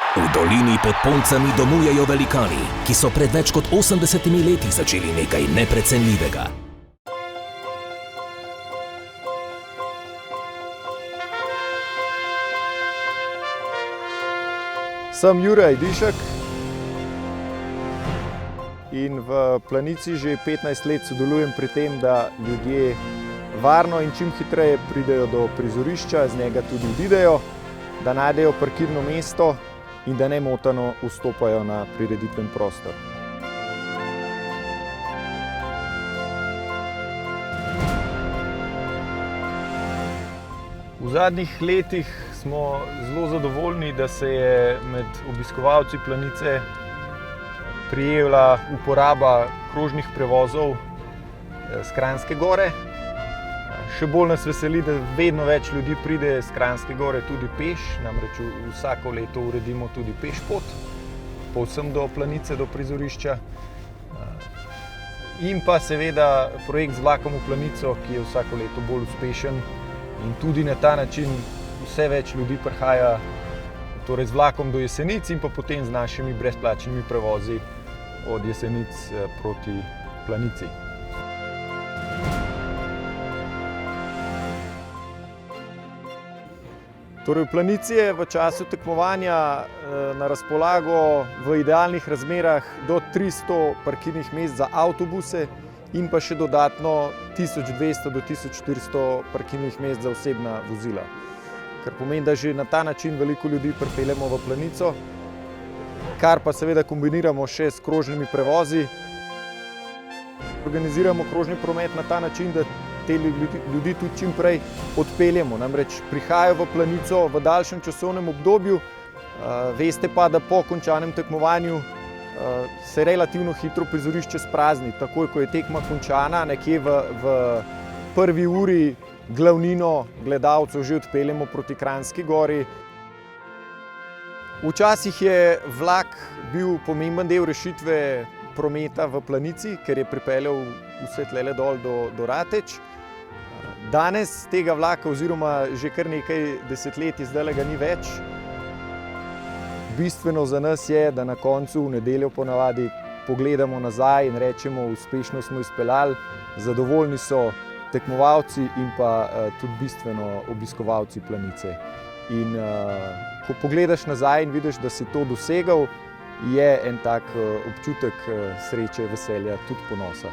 V dolini pod Poncami domujejo velikani, ki so pred več kot 80 leti začeli nekaj neprecenljivega. Sem Juraj Dišek in v Planici že 15 let sodelujem pri tem, da ljudje varno in čim hitreje pridejo do prizorišča, z njega tudi odidejo, da najdejo parkirno mesto in da nemoteno vstopajo na prireditven prostor. V zadnjih letih smo zelo zadovoljni, da se je med obiskovalci Planice prijela uporaba krožnih prevozov s Kranjske gore. Še bolj nas veseli, da vedno več ljudi pride s Kranjske gore tudi peš, namreč vsako leto uredimo tudi pešpot, povsem do Planice, do prizorišča. In pa seveda projekt z vlakom v Planico, ki je vsako leto bolj uspešen in tudi na ta način vse več ljudi prihaja z vlakom do Jesenic in pa potem z našimi brezplačnimi prevozi od Jesenic proti Planici. V Planici je v času tekmovanja na razpolago v idealnih razmerah do 300 parkirnih mest za avtobuse in pa še dodatno 1200 do 1400 parkirnih mest za osebna vozila. Kar pomeni, da že na ta način veliko ljudi pripeljemo v Planico, kar pa seveda kombiniramo še s krožnimi prevozi. Organiziramo krožni promet na ta način, da te ljudi tudi čim prej odpeljemo. Namreč prihajajo v Planico v daljšem časovnem obdobju, veste pa, da po končanem tekmovanju se relativno hitro prizorišče sprazni. Takoj, ko je tekma končana, nekje v prvi uri glavnino gledalcev že odpeljemo proti Kranjski gori. Včasih je vlak bil pomemben del rešitve prometa v Planici, ker je pripeljal vse tlele dol do Rateč. Danes tega vlaka oziroma že kar nekaj desetletij zdajle ga ni več. Bistveno za nas je, da na koncu v nedeljo ponavadi pogledamo nazaj in rečemo, uspešno smo izpeljali, zadovoljni so tekmovalci in pa tudi bistveno obiskovalci Planice. In ko pogledaš nazaj in vidiš, da si to dosegel, je en tak občutek sreče, veselja, tudi ponosa.